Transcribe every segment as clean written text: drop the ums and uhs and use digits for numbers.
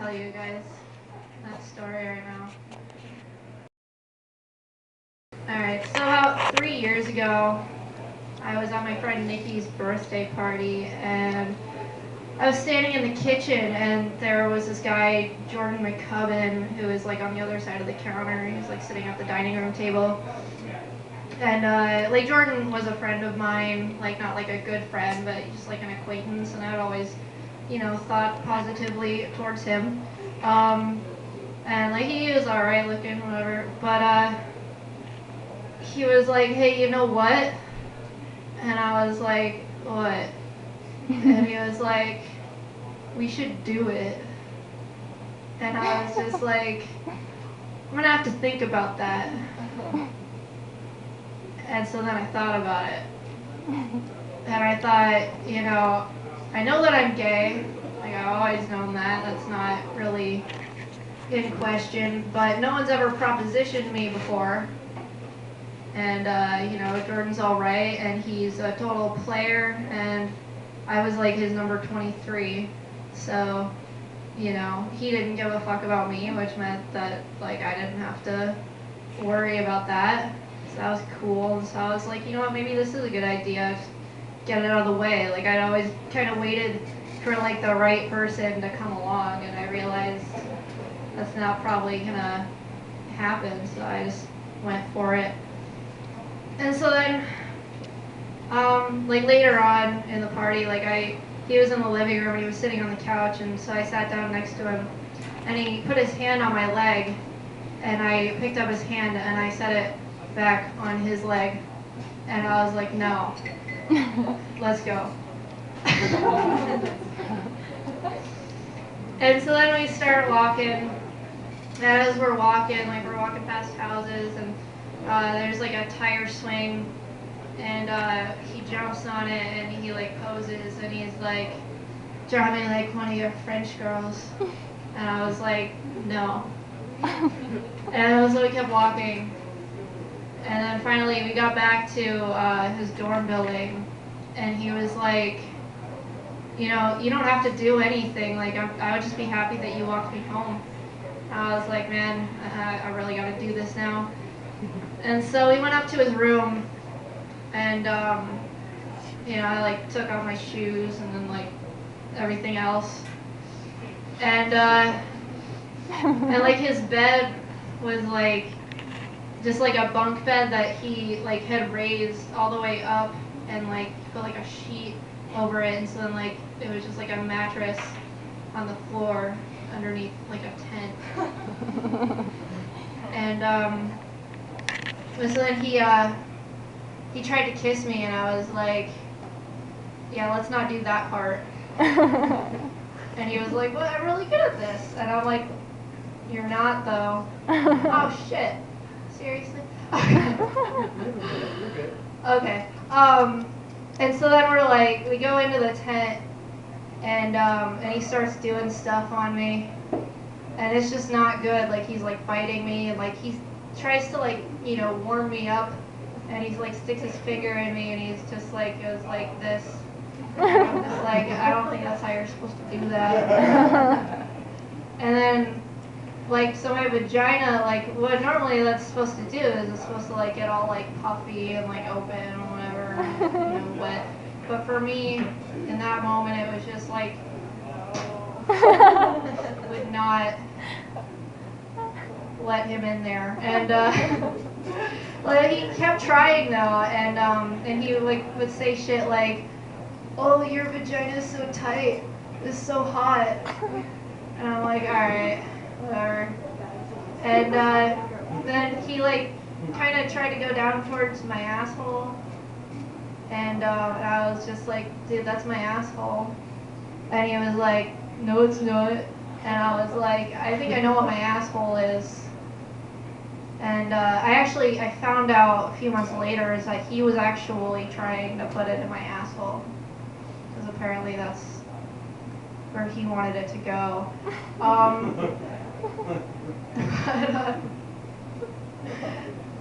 tell you guys that story right now. Alright, so about 3 years ago, I was at my friend Nikki's birthday party, and I was standing in the kitchen, and there was this guy, Jordan McCubbin, who was like on the other side of the counter. He was like sitting at the dining room table. And like Jordan was a friend of mine, like not like a good friend, but just like an acquaintance, and I'd always, thought positively towards him. And like he was alright looking, whatever, but he was like, hey, you know what? And I was like, what? And he was like, we should do it. And I was just like, I'm gonna have to think about that. And so then I thought about it. And I thought, I know that I'm gay. Like, I've always known that. That's not really in question. But no one's ever propositioned me before. And, Jordan's alright, and he's a total player, and I was like his number 23. So, he didn't give a fuck about me, which meant that, like, I didn't have to worry about that. So that was cool. And so I was like, you know what, maybe this is a good idea. Just get it out of the way. Like, I'd always kind of waited for, like, the right person to come along, and I realized that's not probably gonna happen, so I just went for it. And so then, like, later on in the party, like, he was in the living room, and he was sitting on the couch, and so I sat down next to him, and he put his hand on my leg, and I picked up his hand, and I set it back on his leg, and I was like, no, let's go. And so then we start walking, and as we're walking, like, we're walking past houses, and there's like a tire swing, and he jumps on it, and he like poses, and he's like, draw me like one of your French girls. And I was like, no. And so we kept walking, and then finally we got back to his dorm building, and he was like, you don't have to do anything, like I would just be happy that you walked me home. And I was like, man, I really gotta do this now. And so we went up to his room, and I like took off my shoes and then like everything else, and like his bed was like just like a bunk bed that he like had raised all the way up, and like put like a sheet over it, and so then like it was just like a mattress on the floor underneath like a tent. And so then he tried to kiss me, and I was like, yeah, let's not do that part. And he was like, well, I'm really good at this. And I'm like, you're not, though. Oh, shit. Seriously? Okay. And so then we're like, we go into the tent, and he starts doing stuff on me. And it's just not good. Like, he's like biting me, and like he tries to like, warm me up. And he's like sticks his finger in me, and he's just like goes like this. And I'm just like, I don't think that's how you're supposed to do that. And then, like, so my vagina, like, what normally that's supposed to do is it's supposed to like get all like puffy and like open or whatever, wet. But for me, in that moment, it was just like would not let him in there, and like he kept trying though, and he like would say shit like, "Oh, your vagina's so tight, it's so hot," and I'm like, all right, whatever. And then he like kind of tried to go down towards my asshole, and I was just like, dude, that's my asshole. And he was like, no, it's not. And I was like, I think I know what my asshole is. And I found out a few months later is that he was actually trying to put it in my asshole, because apparently that's where he wanted it to go.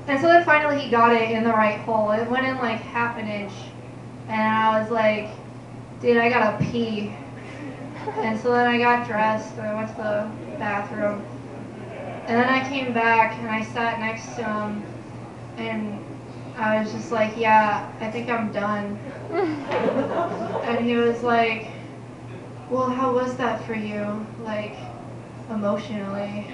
And so then finally he got it in the right hole. It went in like half an inch, and I was like, dude, I gotta pee. And so then I got dressed and I went to the bathroom. And then I came back and I sat next to him and I was just like, yeah, I think I'm done. And he was like, well, how was that for you? Like, emotionally.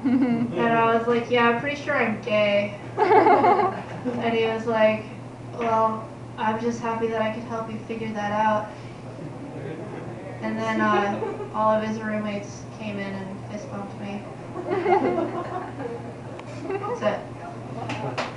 And I was like, yeah, I'm pretty sure I'm gay. And he was like, well, I'm just happy that I could help you figure that out. And then all of his roommates came in and fist bumped me. That's it.